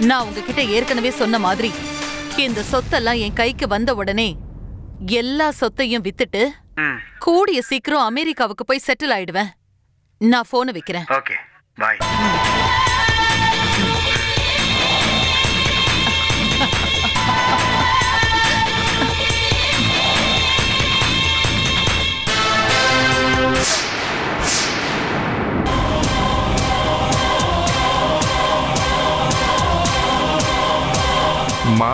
நான் உங்ககிட்ட ஏற்கனவே சொன்ன மாதிரி இந்த சொத்தெல்லாம் என் கைக்கு வந்த உடனே எல்லா சொத்தையும் வித்துட்டு கூடிய சீக்கிரம் அமெரிக்காவுக்கு போய் செட்டில் ஆயிடுவேன். நான் போனை வைக்கிறேன். ஓகே, பாய். அம்மா,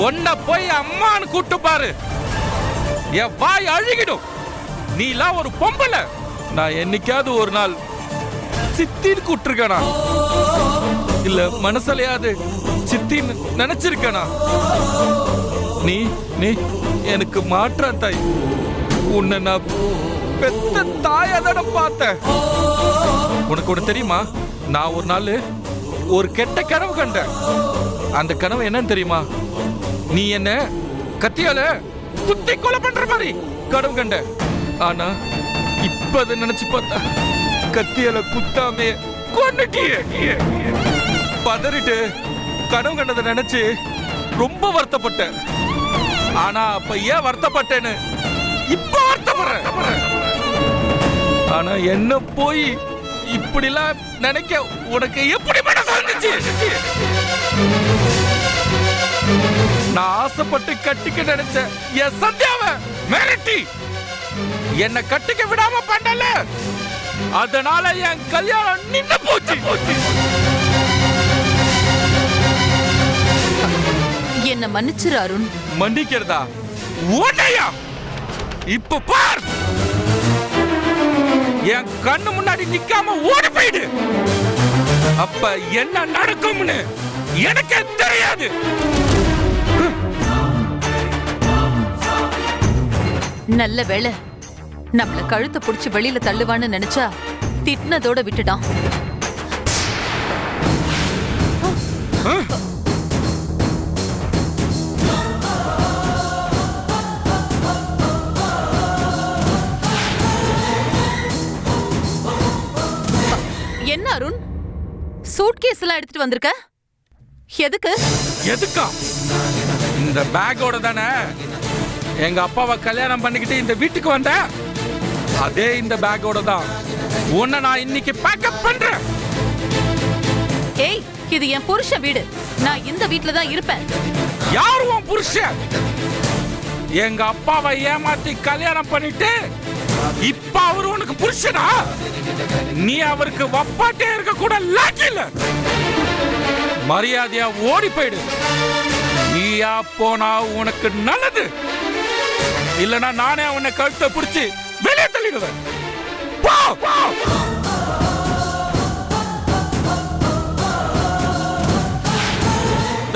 உன்னை போய் அம்மான்னு கூட்டு பாரு, என் வாய் அழுகிடும். நீ எல்லாம் ஒரு பொம்பளை. நான் என்னைக்காவது ஒரு நாள் சித்தின்னு கூட்டிருக்கேனா? இல்ல மனசுலயாவது சித்தின்னு நினைச்சிருக்கேனா? நீ நீ எனக்கு மாற்றா தாய். உன்னை நான் பெத்த தாயாதான பார்த்தேன். உனக்கு ஒண்ணு தெரியுமா? நான் ஒரு நாள் ஒரு கெட்ட கனவு கண்டேன். அந்த கனவு என்னன்னு தெரியுமா? நீ என்ன கத்தியால குத்தி கொலை பண்ற மாதிரி கனவு கண்ட. ஆனா இப்ப அதை நினைச்சு பார்த்தா கத்தியால குத்தாமே கொன்னுட்டியே. பதறிட்டு கனவு கண்டதை நினைச்சு ரொம்ப வருத்தப்பட்டேன். ஆனா அப்ப ஏன் வருத்தப்பட்டேன்னு இப்ப வருத்தப்படுறேன். ஆனா என்ன போய் இப்படிலாம் நினைக்க உனக்கு எப்படி மனசு வந்துச்சு? நான் ஆசைப்பட்டு கட்டிக்க நினைச்ச என் சந்தியாவை மிரட்டி என்ன கட்டிக்க விடாம பண்ணல. அதனால என் கல்யாணம் நின்னு போச்சு. என்ன மன்னிச்சிரு அருண். மன்னிக்கிறதா? ஓட்டையா? இப்ப பார், என் கண்ணு முன்னாடி நிக்காம ஓடி போயிடு. அப்ப என்ன நடக்கும்னு எனக்கே தெரியாது. நல்ல வேளை நம்மள கழுத்தை புடிச்சு வெளியில தள்ளுவான்னு நினைச்சா திட்டினதோட விட்டுடான். என்ன அருண், சூட்கேஸ் எல்லாம் எடுத்துட்டு வந்திருக்க? எதுக்கு? எதுக்கா? இந்த பேக்கோட தானே எங்க அப்பாவை கல்யாணம் பண்ணிக்கிட்டு இந்த வீட்டுக்கு வந்த. அதே இந்த பேக்கோட தான் உன்னை நான் இன்னைக்கு பேக்கப் பண்றேன். ஏய், இது என் புருஷ வீடு. நான் இந்த வீட்ல தான் இருப்பேன். யாரு உன் புருஷன்? எங்க அப்பாவை ஏமாத்தி கல்யாணம் பண்ணிட்டு இப்ப அவரு உனக்கு புருஷனா? நீ அவருக்கு வப்பாட்டே இருக்க கூட லாக்கில. மரியாதையா ஓடி போயிடு. நீயா போனா உனக்கு நல்லது. இல்லனா நானே உன்னை கழுத்தை பிடிச்சி வெளியே தள்ளிடுவேன்.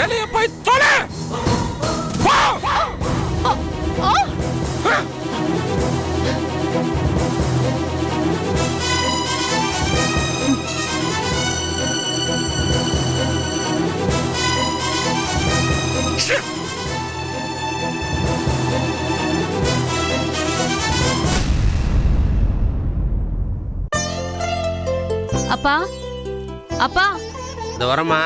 வெளியே போய் தொலை. அப்பா, அப்பா. இந்த வரமா.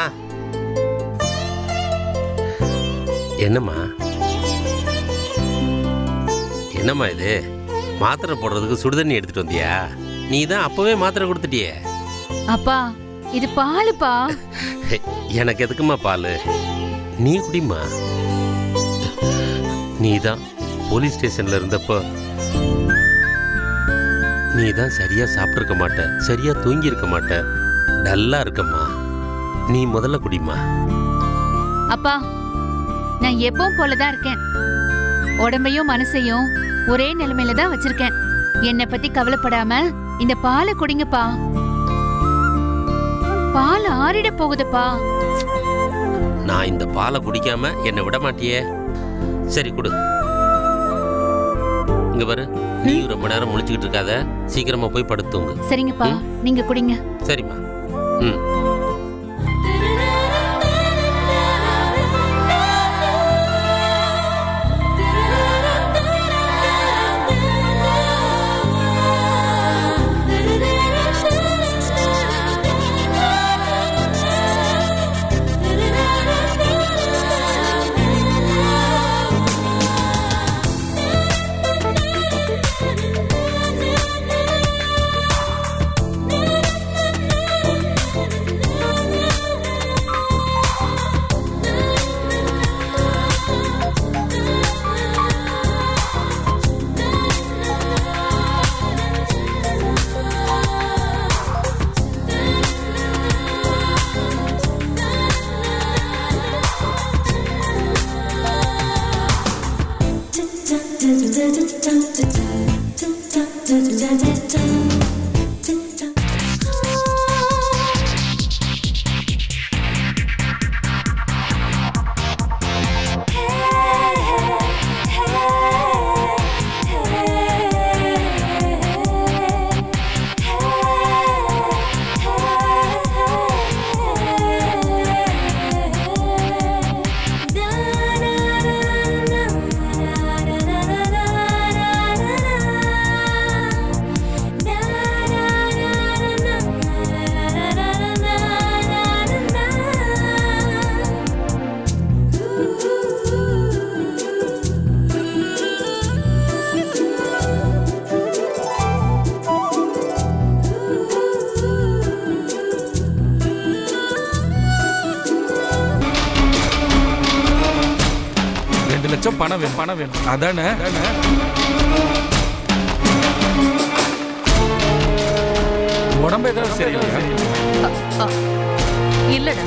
என்னம்மா என்னம்மா இது? மாத்திரை போடுறதுக்கு சுடுதண்ணி எடுத்துட்டு வந்தியா? நீ தான் அப்பவே மாத்திரை கொடுத்துட்டியே. அப்பா, இது பாலுப்பா. எனக்கு எதுக்குமா பால்? நீ குடிமா. நீ தான் போலீஸ் ஸ்டேஷன்ல இருந்தப்போ நீ தான் சரியா சாப்பிட்டுருக்க மாட்ட, சரியா தூங்கி இருக்க மாட்ட, டல்லா இருக்கம்மா. நீ முதல்ல குடிமா. அப்பா, நான் எப்பவும் போலதான் இருக்கேன். உடம்பையும் மனசையும் ஒரே நிலைமையில தான் வச்சிருக்கேன். என்னை பத்தி கவலைப்படாம இந்த பாலை குடிங்கப்பா. பால் ஆறிட போகுதுப்பா. நான் இந்த பாலை குடிக்காம என்னை விட மாட்டியே. சரி குடு. இங்க பாரு, நீ ரொம்ப நேரம் முழிச்சுக்கிட்டு இருக்காத, சீக்கிரமா போய் படுத்துங்க. சரிங்கப்பா, நீங்க குடிங்க. சரிம்மா. பணம் வேணும் அதானே? உடம்பு ஏதாவது சரியில்லையா? இல்லடா.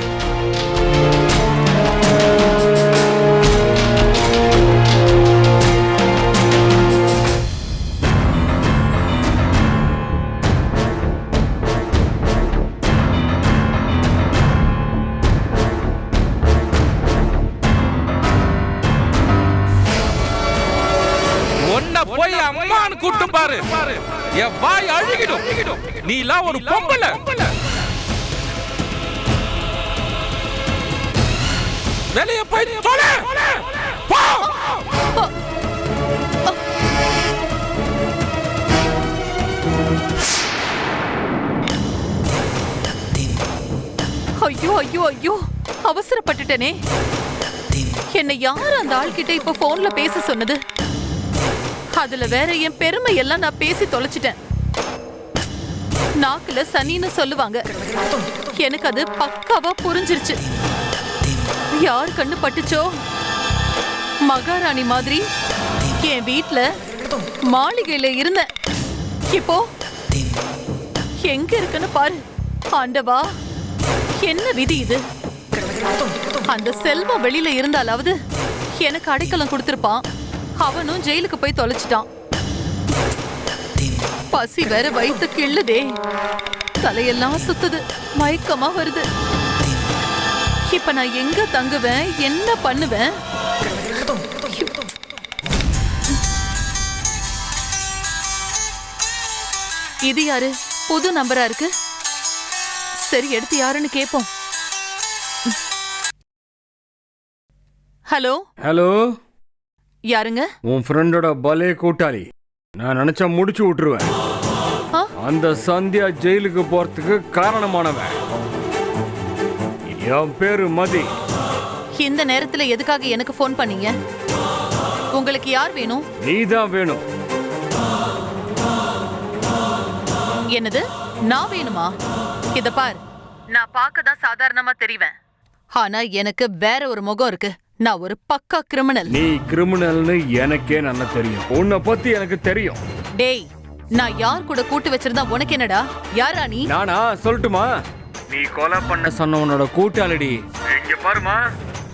போய் அம்மான்னு கூட்டு பாரு, என் வாய் அழுகிடும். நீ எல்லாம் ஒரு பொம்பளை. வெளியே போய் தொலை. போ. ஐயோ ஐயோ ஐயோ, அவசரப்பட்டுட்டனே. என்னை யார் அந்த ஆள்கிட்ட இப்ப போன்ல பேச சொன்னது? அதுல வேற என் பெருமை எல்லாம் நான் பேசி தொலைச்சிட்டேன். நாக்குல சனின்னு சொல்லுவாங்க. எனக்கு அது பக்காவா புரிஞ்சிருச்சு. யார் கண்ணு பட்டுச்சோ, மகாராணி மாதிரி என் வீட்ல மாளிகையில இருந்தேன். இப்போ எங்க இருக்குன்னு பாரு. ஆண்டவா, என்ன விதி இது? அந்த செல்வம் வெளியில இருந்தாலாவது எனக்கு அடைக்கலம் கொடுத்திருப்பான். அவனும் ஜெயிலுக்கு போய் தொலைச்சிட்டான். பசி வேற வயித்து கிள்ளுதே. தலையெல்லாம் சுத்துது, மயக்கமா வருது. இப்ப நான் எங்க தங்குவேன், என்ன பண்ணுவேன்? இது யாரு? புது நம்பரா இருக்கு. சரி, எடுத்து யாருன்னு கேப்போம். ஹலோ ஹலோ, யாருங்க? உன் ஃப்ரெண்டோட பலே கூட்டாளி. நான் நினைச்சா முடிச்சு விட்டுருவேன். அந்த சந்தியா ஜெயிலுக்கு போறதுக்கு காரணமானவன். என் பேரு மதி. இந்த நேரத்துல எதுக்காக எனக்கு போன் பண்ணீங்க? உங்களுக்கு யார் வேணும்? நீதான் வேணும். என்னது, நான் வேணுமா? இத பார், நான் பார்க்கதான் சாதாரணமா தெரிவேன். ஆனா எனக்கு வேற ஒரு முகம் இருக்கு. நான் ஒரு பக்கா கிரிமினல். நீ கிரிமினல்னு எனக்கே நல்லா தெரியும். உன்னை பத்தி எனக்கு தெரியும். டேய், நான் யார் கூட கூட்டு வச்சிருந்தா உனக்கு என்னடா? யாரா நீ? நானா சொல்லட்டுமா? நீ கொலை பண்ண சொன்னவனோட கூட்டாளி. இங்க பாருமா,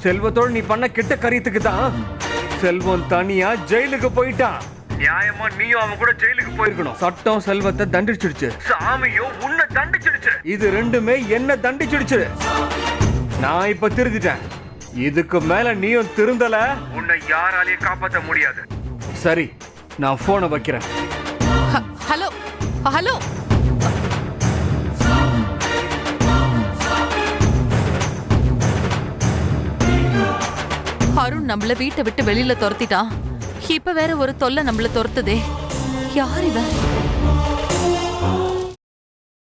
செல்வத்தோடு நீ பண்ண கெட்ட கரியத்துக்கு தான் செல்வம் தனியா ஜெயிலுக்கு போயிட்டான். நியாயமா நீயும் அவன் கூட ஜெயிலுக்கு போயிருக்கணும். சட்டம் செல்வத்தை தண்டிச்சிடுச்சு, சாமியும் உன்னை தண்டிச்சிடுச்சு. இது ரெண்டுமே என்ன தண்டிச்சிடுச்சு. நான் இப்ப திருந்திட்டேன். இதுக்கு மேல நீயும் திருந்தல, உன்னை யாராலையும் காப்பாற்ற முடியாது. சரி, நான் போனை வைக்கிறேன். ஹலோ ஹலோ, அருண் நம்மள வீட்டை விட்டு வெளியில துரத்திட்டான். இப்ப வேற ஒரு தொல்லை நம்மள துரத்துதே. யார் இவன்?